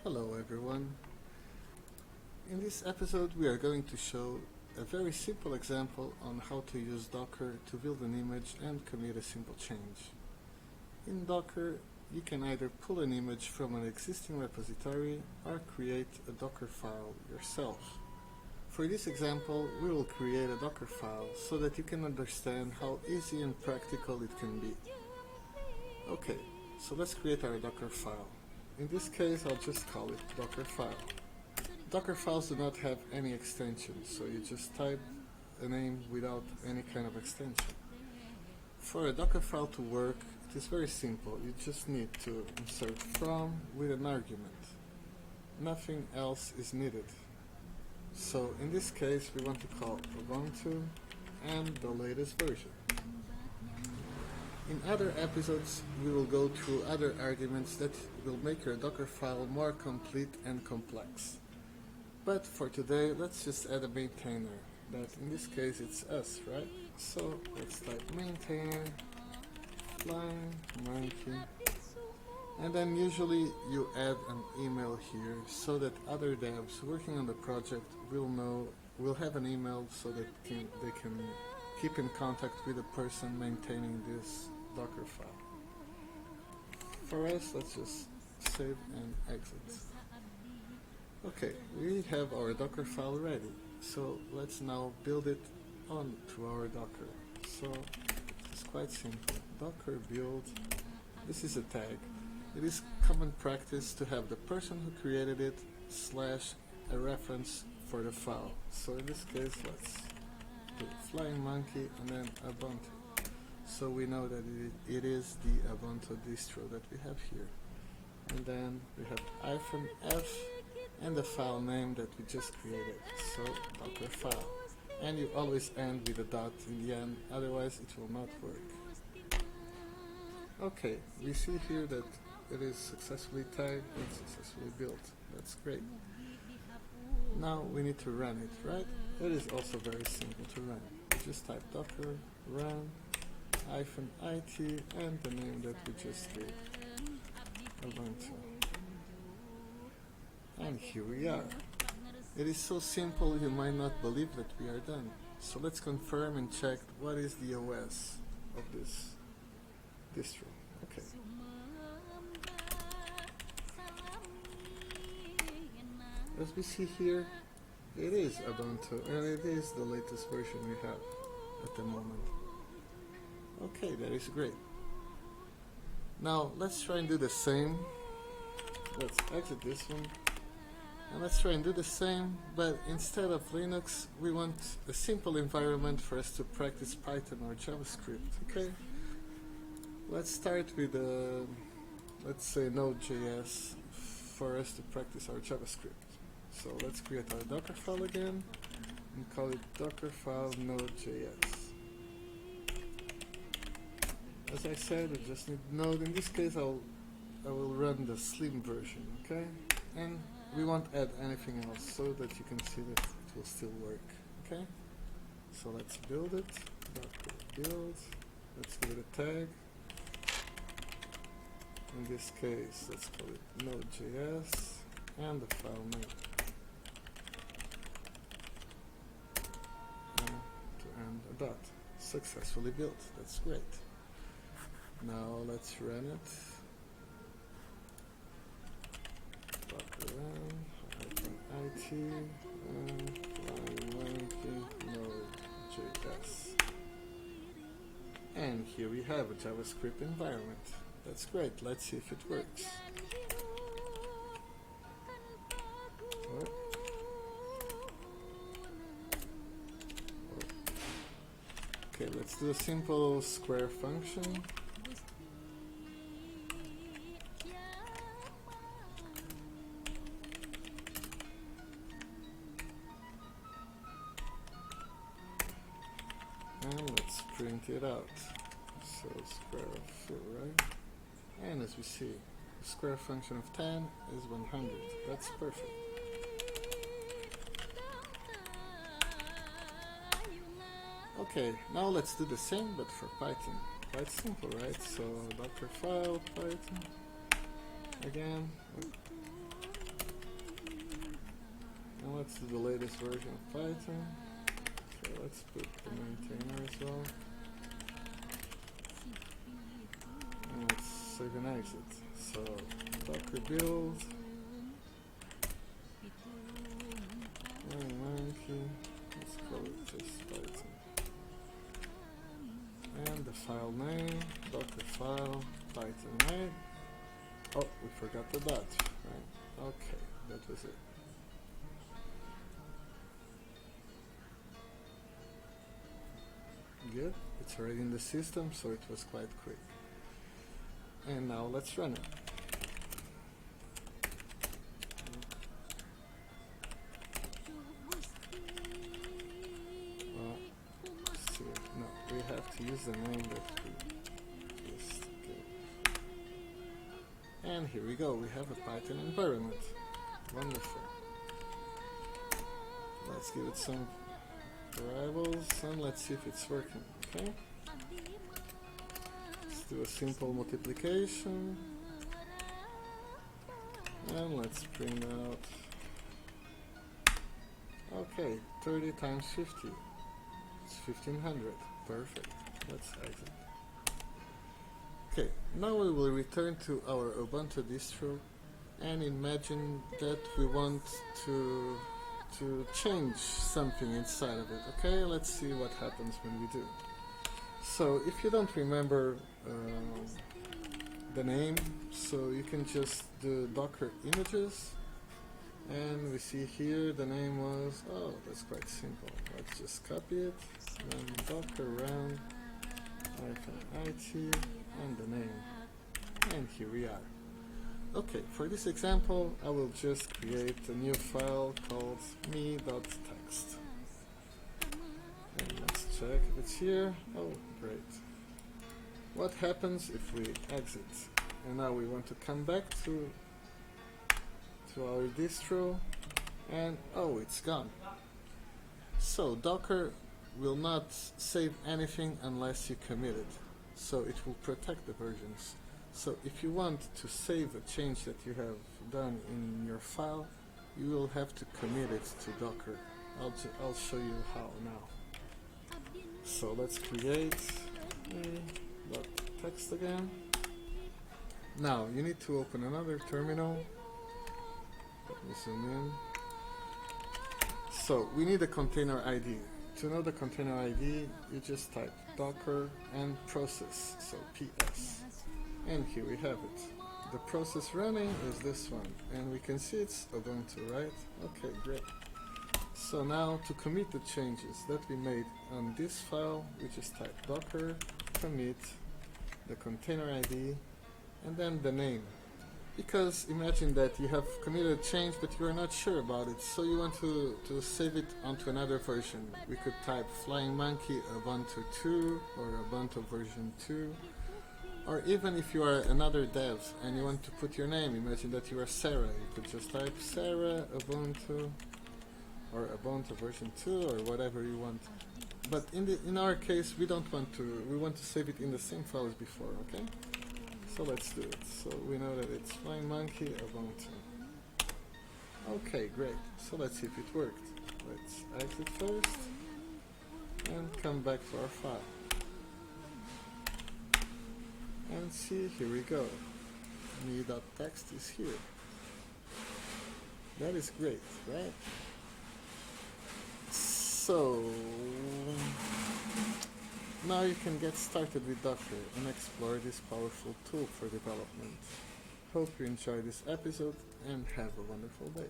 Hello everyone. In this episode we are going to show a very simple example on how to use Docker to build an image and commit a simple change. In Docker you can either pull an image from an existing repository or create a Dockerfile yourself. For this example we will create a Dockerfile so that you can understand how easy and practical it can be. Okay, so let's create our Dockerfile. In this case, I'll just call it Dockerfile. Dockerfiles do not have any extensions, so you just type a name without any kind of extension. For a Dockerfile to work, it is very simple. You just need to insert from with an argument. Nothing else is needed. So in this case, we want to call Ubuntu and the latest version. In other episodes, we will go through other arguments that will make your Dockerfile more complete and complex. But for today, let's just add a maintainer. That in this case, it's us, right? So let's type maintainer, flying monkey, and then usually you add an email here so that other devs working on the project will have an email so that they can keep in contact with the person maintaining this Dockerfile. For us, let's just save and exit. Okay, we have our Dockerfile ready, so let's now build it onto our Docker. So it's quite simple. Docker build, this is a tag. It is common practice to have the person who created it / a reference for the file. So in this case, let's do flying monkey and then Ubuntu. So we know that it is the Ubuntu distro that we have here. And then we have -f and the file name that we just created. So Dockerfile. And you always end with a dot in the end, otherwise it will not work. Okay, we see here that it is successfully tagged and successfully built. That's great. Now we need to run it, right? It is also very simple to run. We just type docker run -it and the name that we just gave, Ubuntu. And here we are. It is so simple you might not believe that we are done. So let's confirm and check what is the OS of this distro. Okay. As we see here, it is Ubuntu and it is the latest version we have at the moment. Okay, that is great. Now let's try and do the same. Let's exit this one. And let's try and do the same, but instead of Linux, we want a simple environment for us to practice Python or JavaScript, okay? Let's start with, let's say Node.js for us to practice our JavaScript. So let's create our Dockerfile again and call it Dockerfile Node.js. As I said, we just need Node. In this case, I will run the slim version, okay? And we won't add anything else so that you can see that it will still work, okay? So let's build it. Docker build. Let's give it a tag. In this case, let's call it Node.js and the file name. And to end a dot. Successfully built. That's great. Now let's run it. Docker run -it and Node.js. And here we have a JavaScript environment. That's great. Let's see if it works. Okay, let's do a simple square function. And let's print it out. So square of 4, right? And as we see, the square function of 10 is 100. That's perfect. Okay, now let's do the same but for Python. Quite simple, right? So Dockerfile Python. Again, let's do the latest version of Python. Okay, let's put the maintainer as well. And let's save and exit. So Docker build. Monkey. Let's call it just Python. And the file name, Dockerfile, Python, right? Oh, we forgot the dot, right? Okay, that was it. Good, it's already in the system, so it was quite quick. And now let's run it. No, we have to use the name that we just gave. And here we go, we have a Python environment. Wonderful. Let's give it some variables and let's see if it's working, okay? Let's do a simple multiplication. And let's print out. Okay, 30 times 50. It's 1500. Perfect. Let's exit. Okay, now we will return to our Ubuntu distro and imagine that we want to change something inside of it. Okay, let's see what happens when we do. So if you don't remember the name, so you can just do Docker images, and we see here the name was, oh, that's quite simple. Let's just copy it, then Docker run -it and the name, and here we are. Okay, for this example I will just create a new file called me.txt, and let's check if it's here. Oh, great. What happens if we exit? And now we want to come back to our distro, and oh, it's gone. So Docker will not save anything unless you commit it, so it will protect the versions. So if you want to save a change that you have done in your file, you will have to commit it to Docker. I'll show you how now. So let's create .txt again. Now you need to open another terminal. Let me zoom in. So we need a container ID. To know the container ID, you just type Docker and process, so PS. And here we have it. The process running is this one, and we can see it's Ubuntu, right? Okay, great. So now to commit the changes that we made on this file, we just type Docker commit the container ID and then the name. Because imagine that you have committed a change but you are not sure about it, so you want to save it onto another version. We could type Flying Monkey Ubuntu 2 or Ubuntu version 2. Or even if you are another dev and you want to put your name, imagine that you are Sarah, you could just type Sarah Ubuntu or Ubuntu version 2 or whatever you want. But in our case, we want to save it in the same file as before, okay? So let's do it. So we know that it's Flying Monkey Ubuntu. Okay, great. So let's see if it worked. Let's exit first and come back to our file. And see, here we go. me.txt is here. That is great, right? So now you can get started with Docker and explore this powerful tool for development. Hope you enjoyed this episode and have a wonderful day.